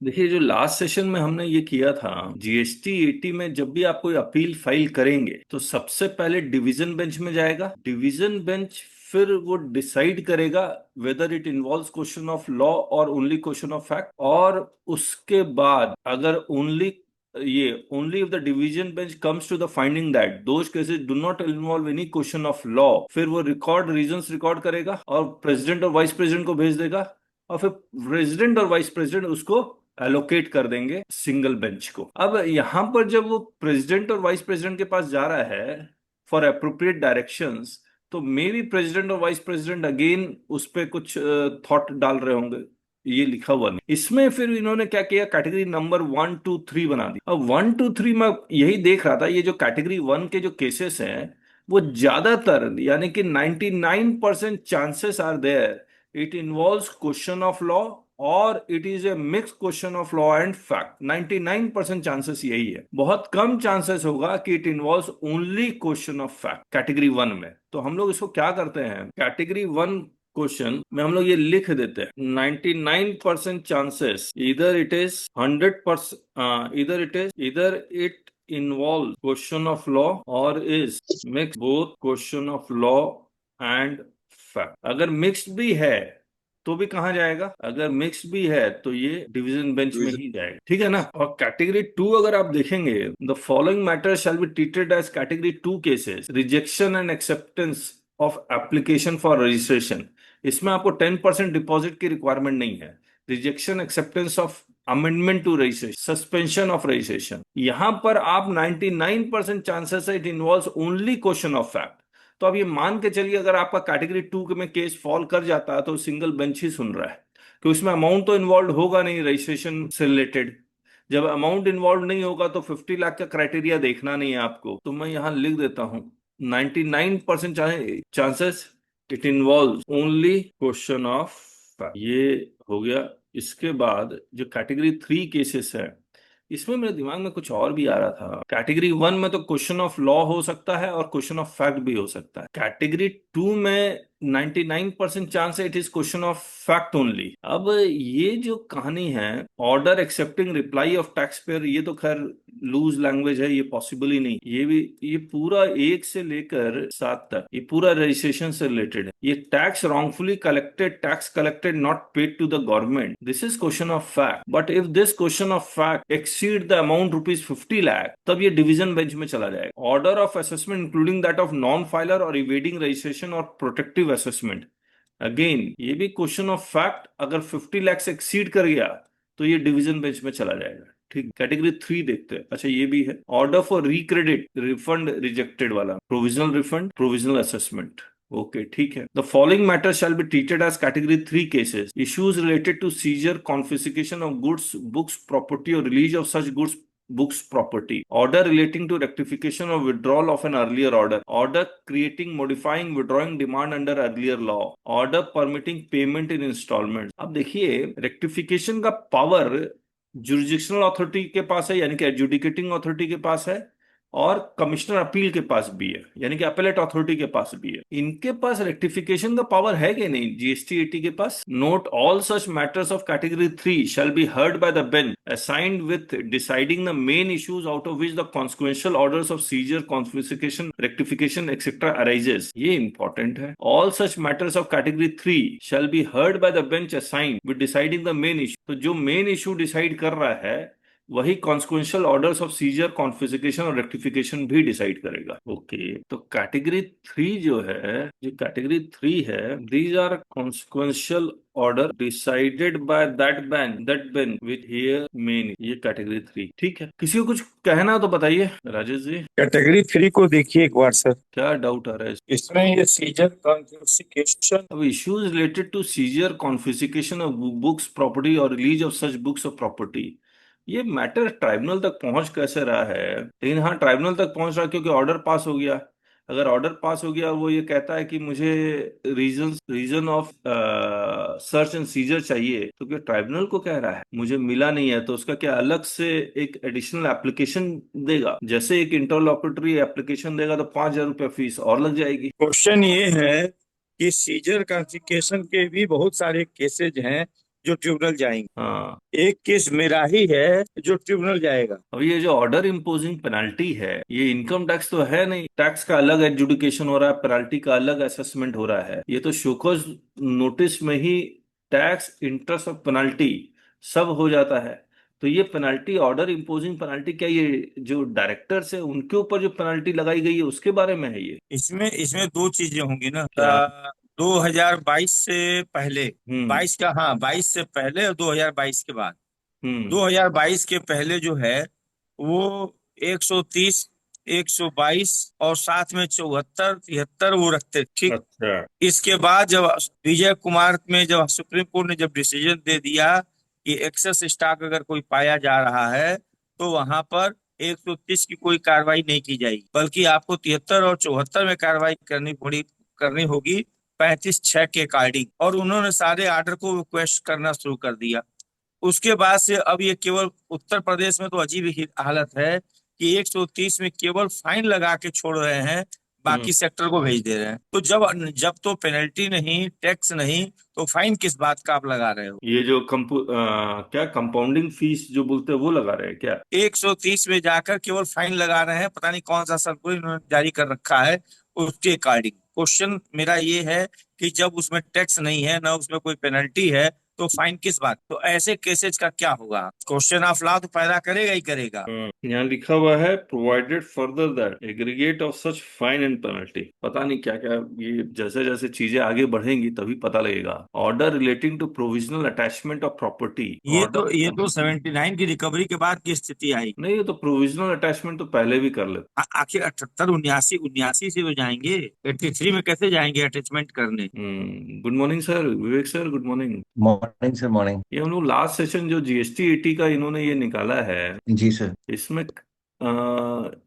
देखिए, जो last session में हमने ये किया था, जीएसटी एटी में जब भी आप कोई अपील फाइल करेंगे तो सबसे पहले डिवीजन बेंच में जाएगा। डिवीजन बेंच फिर वो डिसाइड करेगा whether it involves question of law और ओनली क्वेश्चन ऑफ फैक्ट। और उसके बाद अगर only if the division bench comes to the finding that those cases do not involve any question of law, फिर वो रीजंस रिकॉर्ड करेगा और president और वाइस प्रेसिडेंट को भेज देगा। और फिर प्रेसिडेंट और वाइस प्रेसिडेंट उसको एलोकेट कर देंगे सिंगल बेंच को। अब यहां पर जब वो प्रेसिडेंट और वाइस प्रेसिडेंट के पास जा रहा है फॉर अप्रोप्रिएट डायरेक्शंस, तो मे बी प्रेसिडेंट और वाइस प्रेसिडेंट अगेन उस पर कुछ थॉट डाल रहे होंगे। ये लिखा हुआ नहीं इसमें। फिर इन्होंने क्या किया, कैटेगरी नंबर 1 2 3 बना दी। अब 1 2 3 में यही देख रहा था, ये जो कैटेगरी 1 के जो केसेस हैं वो ज्यादातर यानी कि 99% chances are there it involves question of law और it is a mix question of law and fact. 99% chances यही है। बहुत कम चांसेस होगा कि it involves only question of fact category 1 में। तो हम लोग इसको क्या करते हैं, कैटेगरी 1 क्वेश्चन में हम लोग ये लिख देते हैं 99% चांसेस इधर इट इज 100%, इधर it involves question of law or is mixed both question of law and fact। अगर मिक्स्ड भी है तो भी कहाँ जाएगा, अगर मिक्स्ड भी है तो ये डिवीजन बेंच में ही जाएगा। ठीक है ना। और कैटेगरी 2 अगर आप देखेंगे, the following matter shall be treated as category 2 cases, rejection and acceptance of application for registration. इसमें आपको 10% डिपॉजिट की रिक्वायरमेंट नहीं है। Rejection acceptance of amendment to registration, suspension of registration, यहां पर आप 99% चांसेस है it involves only question of fact. तो अब ये मान के चलिए अगर आपका कैटेगरी 2 में केस फॉल कर जाता है तो सिंगल बेंच ही सुन रहा है, कि उसमें अमाउंट तो इन्वॉल्व होगा नहीं रजिस्ट्रेशन से रिलेटेड। जब अमाउंट इन्वॉल्व नहीं होगा तो 50 लाख का क्राइटेरिया देखना नहीं है आपको। तो मैं यहां लिख देता हूं 99% chances it involve only question of fact. ये हो गया। इसके बाद जो कैटेगरी 3 केसेस है, इसमें मेरे दिमाग में कुछ और भी आ रहा था। कैटेगरी 1 में तो क्वेश्चन ऑफ लॉ हो सकता है और क्वेश्चन ऑफ फैक्ट भी हो सकता है। कैटेगरी 2 में 99% चांस है it is question of fact only. अब ये जो कहानी है, order accepting reply off tax payer, ये तो खैर लूज लैंग्वेज है, ये पॉसिबल ही नहीं। ये भी, ये पूरा 1 से लेकर 7 तक ये पूरा रजिस्ट्रेशन से रिलेटेड है। ये tax wrongfully collected, tax collected not paid to the government, this is question of fact. But if this question of fact exceed the amount rupees 50 lakh, तब ये डिवीजन बेंच में चला जाएगा। Order of assessment including that of non filer और evading registration और protective assessment, again ये भी question of fact. अगर 50 लाख से एक्सीड कर गया तो ये डिवीजन बेंच में चला जाएगा। ठीक, कैटेगरी 3 देखते हैं। अच्छा, ये भी है order for recredit, refund rejected वाला, provisional refund, provisional assessment. Okay, ठीक है। The following matter shall be treated as category 3 cases, issues related to seizure, confiscation of goods, books, property और release of such goods, books, property, order relating to rectification or withdrawal of an earlier order, order creating, modifying, withdrawing demand under earlier law, order permitting payment in installments। अब देखिए, rectification का power जुरिडिक्शनल authority के पास है, यानी कि adjudicating authority के पास है, और कमिश्नर अपील के पास भी है, यानी कि अपीलेट अथॉरिटी के पास भी है। इनके पास रेक्टिफिकेशन का पावर है कि नहीं जीएसटी एटी के पास? Note all such matters of category 3 shall be heard by the bench assigned with deciding the main issues out of which the consequential orders of seizure, confiscation, rectification etcetera arises. ये important है। All such matters of category 3 shall be heard by the bench assigned with deciding the main issue. तो जो main issue decide कर रहा है वही consequential orders of seizure, confiscation और rectification भी डिसाइड करेगा। ओके, तो कैटेगरी 3 जो है, जो कैटेगरी 3 है, these are consequential order decided by that bench with here men, ये कैटेगरी 3। ठीक है, किसी को कुछ कहना तो बताइए राजेश जी। कैटेगरी 3 को देखिए एक बार सर। क्या डाउट आ रहा है इसमें ये सीजर कॉन्फिस्केशन, अब issues related to seizure, confiscation of books, property और release of such books of property, ये मैटर ट्राइब्यूनल तक पहुंच कैसे रहा है? लेकिन हाँ, ट्राइब्यूनल तक पहुंच रहा क्योंकि ऑर्डर पास हो गया। अगर ऑर्डर पास हो गया और वो ये कहता है कि मुझे reason of search and seizure चाहिए, तो क्या ट्राइब्यूनल को कह रहा है मुझे मिला नहीं है, तो उसका क्या अलग से एक एडिशनल एप्लीकेशन देगा? जैसे एक इंटरलॉकुटरी एप्लीकेशन देगा तो 5,000 रुपया फीस और लग जाएगी। क्वेश्चन ये है कि सीजर कॉन्फिस्केशन के भी बहुत सारे केसेज हैं जो ट्रिब्यूनल जाएंगे। हाँ। एक केस मेरा ही है जो ट्रिब्यूनल जाएगा। अब ये जो ऑर्डर इम्पोजिंग पेनल्टी है, ये इनकम टैक्स तो है नहीं, टैक्स का अलग एडजुडिकेशन हो रहा है, पेनल्टी का अलग असेसमेंट हो रहा है। ये तो शोकॉज नोटिस में ही टैक्स, इंटरेस्ट और पेनल्टी सब हो जाता है। तो ये पेनल्टी, ऑर्डर इम्पोजिंग पेनल्टी, क्या ये जो डायरेक्टर्स है उनके ऊपर जो पेनल्टी लगाई गई है उसके बारे में है ये? इसमें इसमें दो चीजें होंगी ना। क्या? 2022 से पहले, हम्म। 22 का, हाँ 22 से पहले और 2022 के बाद। हम्म। 2022 के पहले जो है वो 130, 122 और साथ में 74, 73 वो रखते, ठीक। अच्छा। इसके बाद जब विजय कुमार में जब सुप्रीम कोर्ट ने जब डिसीजन दे दिया कि एक्सेस स्टॉक अगर कोई पाया जा रहा है तो वहां पर 130 की कोई कार्रवाई नहीं की जाएगी, बल्कि आपको 73 और 74 में कार्रवाई करनी होगी, 35(6) के अकॉर्डिंग। और उन्होंने सारे ऑर्डर को रिक्वेस्ट करना शुरू कर दिया। उसके बाद से अब ये केवल उत्तर प्रदेश में तो अजीब ही हालत है कि 130 में केवल फाइन लगा के छोड़ रहे हैं, हम्म। बाकी सेक्टर को भेज दे रहे हैं। तो जब जब तो पेनल्टी नहीं, टैक्स नहीं, तो फाइन किस बात का आप लगा रहे हो? ये जो क्या कंपाउंडिंग फीस जो बोलते हैं वो लगा रहे हैं क्या? 130 में जाकर केवल फाइन लगा रहे हैं, पता नहीं कौन सा सर्कुलर इन्होंने जारी कर रखा है उसके अकॉर्डिंग। क्वेश्चन मेरा ये है कि जब उसमें टैक्स नहीं है ना उसमें कोई पेनल्टी है, तो फाइन किस बात? तो ऐसे केसेस का क्या होगा? क्वेश्चन ऑफ लॉ तो पैदा करेगा ही करेगा। यहाँ लिखा हुआ है provided further that aggregate of such fine and penalty, पता नहीं क्या क्या। ये जैसे जैसे चीजें आगे बढ़ेंगी तभी पता लगेगा। Order relating to provisional attachment of property, ये तो 79 की रिकवरी के बाद की स्थिति आई। नहीं, ये तो प्रोविजनल अटैचमेंट तो पहले भी कर लेते। आखिर 78, 79, 79 से तो जाएंगे, 83 में कैसे जाएंगे अटैचमेंट करने? Good morning sir, Vivek sir, good morning. Morning sir, morning. ये हम लोग लास्ट सेशन जो जीएसटी एटी का इन्होंने ये निकाला है, जी सर। इसमें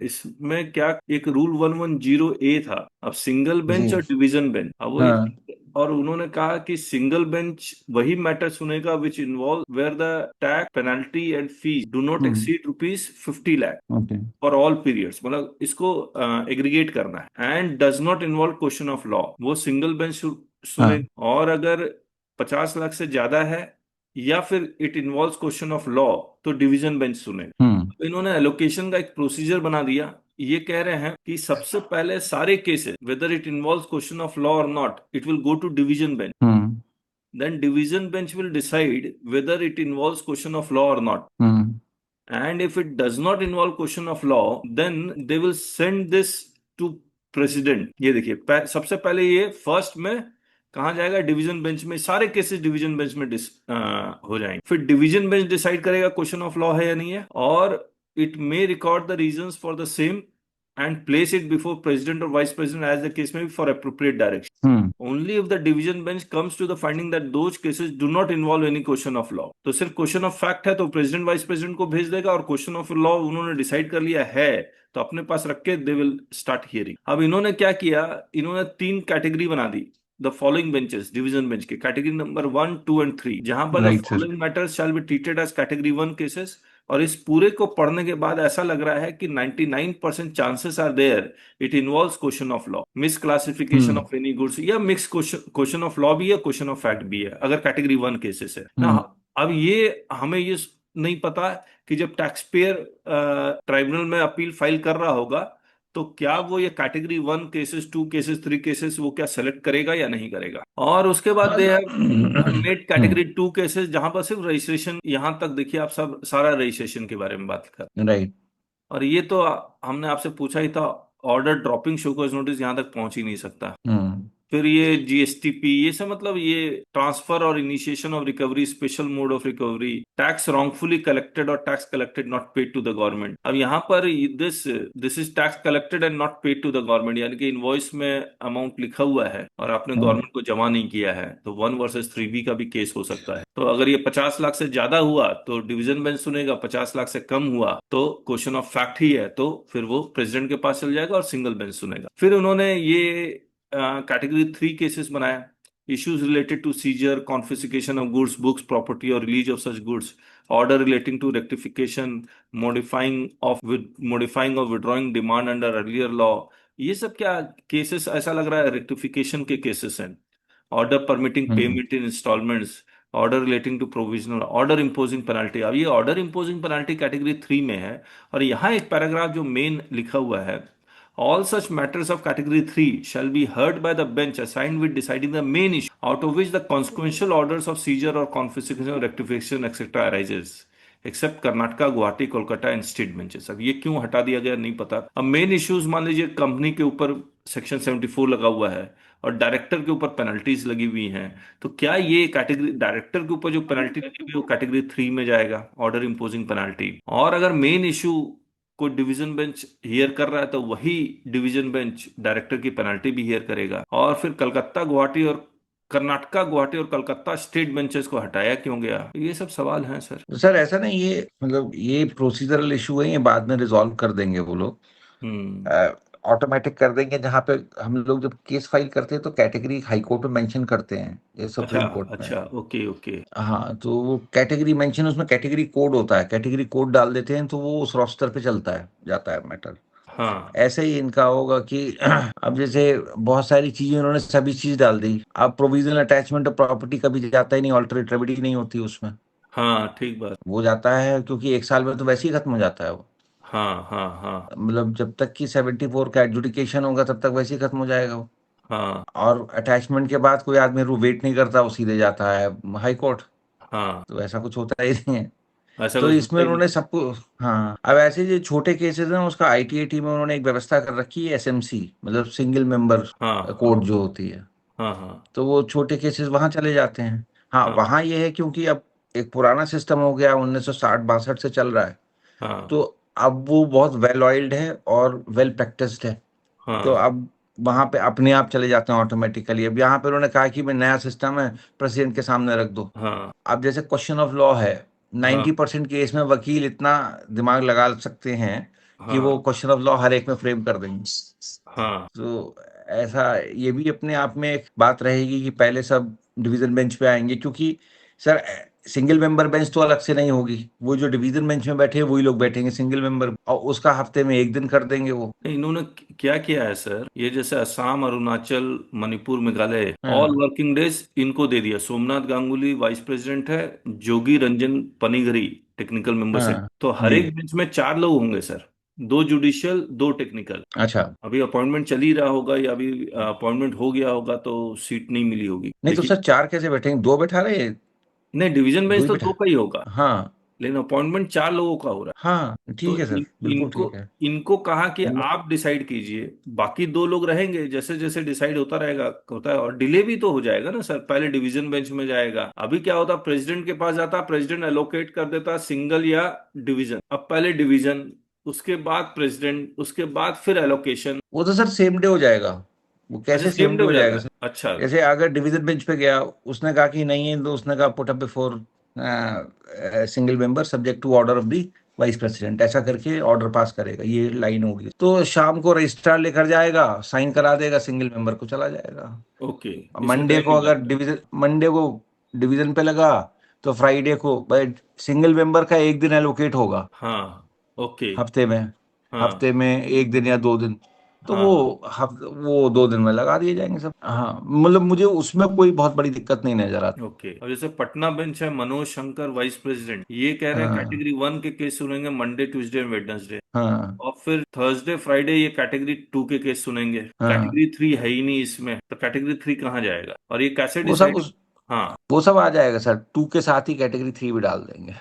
इसमें क्या एक रूल 110 ए था। अब सिंगल जी। बेंच और डिवीजन बेंच, अब वो हाँ। और उन्होंने कहा कि सिंगल बेंच वही मैटर सुनेगा which involve where the tax, penalty and fees do not hmm. Exceed ₹50 lakh okay. For all periods, मतलब इसको एग्रीगेट करना है, and does not involve question of law, वो सिंगल बेंच सुने। हाँ। और अगर 50 लाख से ज्यादा है या फिर it involve question of law तो डिवीजन बेंच सुने। हम्म। तो इन्होंने एलोकेशन का एक प्रोसीजर बना दिया। ये कह रहे हैं कि सबसे पहले सारे cases whether it involve question of law और not, it will go to division bench, hmm. Then division bench will decide whether it involve question of law और not, hmm. and if it does not involve question of law then they will send this to president। ये देखिए, सबसे पहले ये first में कहा जाएगा, division bench में, सारे केसेस डिवीजन बेंच में हो जाएंगे। फिर डिवीजन बेंच डिसाइड करेगा क्वेश्चन ऑफ लॉ है या नहीं है, और it may record the reasons for the same and place it before president or vice president as the case may be for appropriate direction। Hmm. Only if the division bench comes to the finding that those cases do not involve any question of law, तो सिर्फ question of fact है तो president vice president को भेज देगा, और question of law उन्होंने decide कर लिया है तो अपने पास रख के दे विल स्टार्ट हियरिंग। अब इन्होंने क्या किया, इन्होंने 3 कैटेगरी बना दी the following benches division bench के, कैटेगरी नंबर 1, 2 एंड 3, जहां पर the right sir. Following matters shall be treated as category 1 cases. और इस पूरे को पढ़ने के बाद ऐसा लग रहा है कि 99% chances are there it involves question of law, miss classification hmm. Of any goods, या मिक्स क्वेश्चन ऑफ लॉ भी है, क्वेश्चन ऑफ फैक्ट भी है, अगर कैटेगरी 1 केसेस है ना। हम्म। अब ये हमें ये नहीं पता कि जब टैक्स पेयर ट्राइब्यूनल में अपील फाइल कर रहा होगा तो क्या वो ये कैटेगरी 1 केसेस, 2 केसेस, 3 केसेस वो क्या सेलेक्ट करेगा या नहीं करेगा। और उसके बाद they have made category 2 cases जहां पर सिर्फ रजिस्ट्रेशन, यहां तक देखिए आप सब सारा रजिस्ट्रेशन के बारे में बात कर। राइट। और ये तो हमने आपसे पूछा ही था, ऑर्डर ड्रॉपिंग शोकॉज नोटिस यहाँ तक पहुंच ही नहीं सकता। हम्म। फिर ये जीएसटीपी, ये सब मतलब ये ट्रांसफर और initiation of recovery, special mode of recovery, tax wrongfully collected और tax collected not paid to the government. अब यहाँ पर this this is tax collected and not paid to the government, यानी कि इनवॉइस में अमाउंट लिखा हुआ है और आपने हम्म। गवर्नमेंट को जमा नहीं किया है, तो 1 वर्सेस 3B का भी केस हो सकता है। तो अगर ये 50 लाख से ज्यादा हुआ तो डिवीजन बेंच सुनेगा, 50 लाख से कम हुआ तो क्वेश्चन ऑफ फैक्ट ही है, तो फिर वो प्रेसिडेंट के पास चल जाएगा और सिंगल बेंच सुनेगा। फिर उन्होंने ये कैटेगरी 3 केसेस बनाया, issues related to seizure, confiscation of goods, books, property or release of such goods, order relating to rectification, modifying or withdrawing demand under earlier law। ये सब क्या केसेस, ऐसा लग रहा है रेक्टिफिकेशन के केसेस हैं। Order permitting hmm. Payment in instalments, order relating to provisional order imposing penalty. अब ये ऑर्डर इम्पोजिंग पेनल्टी कैटेगरी 3 में है। और यहाँ एक पैराग्राफ जो मेन लिखा हुआ है, all such matters of category 3 shall be heard by the bench assigned with deciding the main issue out of which the consequential orders of seizure or confiscation or rectification etc arises except Karnataka, Guwahati, Kolkata and state benches. अब ये क्यों हटा दिया गया नहीं पता। अब main issues मान लीजिए कंपनी के ऊपर सेक्शन 74 लगा हुआ है और डायरेक्टर के ऊपर पेनल्टीज लगी हुई हैं, तो क्या ये कैटेगरी डायरेक्टर के ऊपर जो पेनल्टी लगी हुई है वो कैटेगरी 3 में जाएगा, ऑर्डर इम्पोजिंग पेनल्टी। और अगर मेन इशू कोई डिवीजन बेंच हियर कर रहा है तो वही डिवीजन बेंच डायरेक्टर की पेनल्टी भी हियर करेगा। और फिर कलकत्ता, गुवाहाटी और कर्नाटका, गुवाहाटी और कलकत्ता स्टेट बेंचेस को हटाया क्यों गया, ये सब सवाल हैं सर। तो सर ऐसा नहीं, ये मतलब ये प्रोसीजरल इशू है, ये बाद में रिजॉल्व कर देंगे वो लोग, हम्म। ऑटोमेटिक कर देंगे। जहाँ पे हम लोग जब केस फाइल करते हैं तो कैटेगरी हाई कोर्ट में मेंशन करते हैं, ये अच्छा सुप्रीम कोर्ट में। अच्छा, ओके ओके। हाँ, तो वो कैटेगरी मेंशन, उसमें कैटेगरी कोड होता है, कैटेगरी कोड डाल देते हैं तो वो उस रोस्टर पे चलता है, जाता है मैटर। हाँ ऐसे ही इनका होगा कि अब जैसे बहुत सारी चीजें उन्होंने सभी चीज डाल दी, अब प्रोविजनल अटैचमेंट ऑफ प्रॉपर्टी कभी जाता ही नहीं, ऑल्टरेटेबिलिटी नहीं होती उसमें। हाँ, ठीक बात। वो जाता है क्योंकि एक साल में तो वैसे ही खत्म हो जाता है वो। हाँ हाँ हाँ मतलब जब तक कि 74 का एडजुडिकेशन होगा तब तक वैसे ही खत्म हो जाएगा वो। हाँ और अटैचमेंट के बाद कोई आदमी वेट नहीं करता, वो सीधे जाता है हाई कोर्ट। हाँ, तो ऐसा कुछ होता ही नहीं है। ऐसा तो कुछ होता इसमें ही नहीं। उन्होंने सबको, हाँ, अब ऐसे जो छोटे केसेस हैं उसका आईटीएटी में उन्होंने एक व्यवस्था कर रखी है, एसएमसी, मतलब सिंगल मेंबर हाँ हाँ कोर्ट जो होती है। हाँ हाँ तो वो छोटे केसेस वहां चले जाते हैं। हाँ, हाँ वहां ये है क्योंकि अब एक पुराना सिस्टम हो गया, 1960-62 से चल रहा है। हाँ तो अब वो बहुत वेल ऑयल्ड है और वेल प्रैक्टिस्ड है। तो हाँ अब वहां पे अपने आप चले जाते हैं ऑटोमेटिकली। अब यहाँ पे उन्होंने कहा कि भाई नया सिस्टम है, प्रेसिडेंट के सामने रख दो। हाँ अब जैसे क्वेश्चन ऑफ लॉ है, हाँ 90% केस में वकील इतना दिमाग लगा सकते हैं कि वो हाँ क्वेश्चन ऑफ लॉ हर एक में फ्रेम कर देंगे। हाँ। तो ऐसा, ये भी अपने आप में एक बात रहेगी कि पहले सब डिवीजन बेंच पे आएंगे, क्योंकि सर सिंगल मेंबर बेंच तो अलग से नहीं होगी, वो जो डिवीजन बेंच में बैठे हैं वही लोग बैठेंगे सिंगल मेंबर, और उसका हफ्ते में एक दिन कर देंगे वो। नहीं, इन्होंने क्या किया है सर, ये जैसे असम, अरुणाचल, मणिपुर, मेघालय, ऑल हाँ वर्किंग डेज इनको दे दिया। सोमनाथ गांगुली वाइस प्रेसिडेंट है, जोगी रंजन पनीगरी टेक्निकल मेंबर से। हाँ तो हर जी। एक बेंच में 4 लोग होंगे सर, 2 जुडिशियल, 2 टेक्निकल। अच्छा, अभी अपॉइंटमेंट चल ही रहा होगा या अभी अपॉइंटमेंट हो गया होगा तो सीट नहीं मिली होगी, नहीं तो लेकिन सर चार कैसे बैठेंगे, दो बैठा रहे, नहीं, डिवीजन दो बेंच ही तो बैठा। 2 का ही होगा, हाँ लेकिन अपॉइंटमेंट 4 लोगों का हो रहा है। हाँ, तो ठीक है सर, बिल्कुल इनको ठीक है। इनको कहा कि इन- आप डिसाइड कीजिए, बाकी 2 लोग रहेंगे, जैसे जैसे डिसाइड होता रहेगा होता है। और डिले भी तो हो जाएगा ना सर, पहले डिवीजन बेंच में जाएगा। अभी क्या होता, प्रेसिडेंट के पास जाता, प्रेसिडेंट एलोकेट कर देता सिंगल या डिवीजन। अब पहले डिवीजन, उसके बाद प्रेसिडेंट, उसके बाद फिर एलोकेशन। वो तो सर सेम डे हो जाएगा। वो अच्छा, कैसे सेम सेम डे डे हो हो जाता जाएगा है, सर? अच्छा। जैसे अगर डिवीजन बेंच पे गया, उसने कहा कि नहीं है, तो उसने कहा put up before single member subject to order of the vice president, ऐसा करके ऑर्डर पास करेगा, ये लाइन होगी। तो शाम को रजिस्ट्रार लेकर जाएगा, साइन करा देगा, सिंगल मेंबर को चला जाएगा। ओके, इसमें मंडे टाइम को नहीं अगर लगता। डिवीजन मंडे को डिवीजन पे लगा, तो फ्राइडे को भाई सिंगल मेंबर का एक दिन एलोकेट होगा हाँ, ओके। हफ्ते में। हाँ हफ्ते में एक दिन या दो दिन, तो वो हाँ, वो 2 दिन में लगा दिए जाएंगे सब। हाँ, मतलब मुझे उसमें कोई बहुत बड़ी दिक्कत नहीं नजर आती। ओके। अब जैसे पटना बेंच है, मनोज शंकर वाइस प्रेसिडेंट, ये कह रहे हैं हाँ कैटेगरी 1 के केस सुनेंगे मंडे, ट्यूसडे, वेडनेसडे। हाँ और फिर थर्सडे, फ्राइडे ये कैटेगरी 2 के केस सुनेंगे। हाँ, कैटेगरी 3 है ही नहीं इसमें, तो कैटेगरी 3 कहाँ जाएगा और ये कैसे वो सब डिसाइड। उस हाँ, वो सब आ जाएगा सर, 2 के साथ ही कैटेगरी 3 भी डाल देंगे।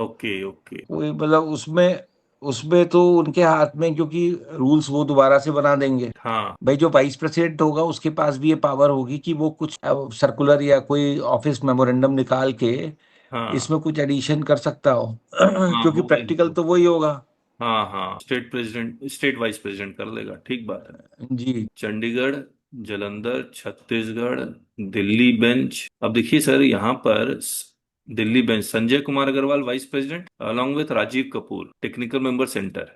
Okay okay. कोई मतलब उसमें उसमें तो उनके हाथ में, क्योंकि रूल्स वो दोबारा से बना देंगे। हाँ भाई जो वाइस प्रेसिडेंट होगा उसके पास भी ये पावर होगी कि वो कुछ सर्कुलर या कोई ऑफिस मेमोरेंडम निकाल के हाँ इसमें कुछ एडिशन कर सकता हो। हाँ, क्योंकि होगा प्रैक्टिकल इनको। तो वही होगा। हाँ हाँ, state president, state vice president कर लेगा, ठीक बात है। जी। चंडीगढ़, जालंधर, छत्तीसगढ़, दिल्ली बेंच। अब देखिए सर, यहाँ पर Delhi bench Sanjay Kumar Agarwal vice president along with Rajeev Kapoor technical member centre,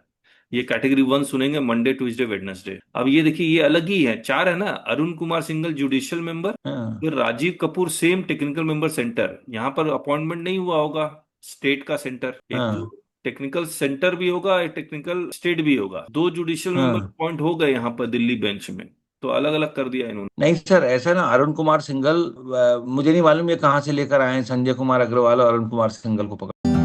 ये कैटेगरी 1 सुनेंगे मंडे, ट्यूसडे, वेडनेसडे। अब ये देखिए, ये अलग ही है, 4 है ना, अरुण कुमार सिंघल जुडिशियल मेंबर, हाँ फिर Rajeev Kapoor same technical member centre. यहाँ पर अपॉइंटमेंट नहीं हुआ होगा स्टेट का सेंटर, एक तो हाँ टेक्निकल सेंटर भी होगा, एक टेक्निकल स्टेट भी होगा, 2 जुडिशियल मेंबर हाँ अपॉइंट हो गए यहाँ पर दिल्ली बेंच में। तो अलग अलग कर दिया इन्होंने। नहीं सर, ऐसा ना, अरुण कुमार सिंघल, मुझे नहीं मालूम ये कहाँ से लेकर आए हैं संजय कुमार अग्रवाल और अरुण कुमार सिंघल को पकड़।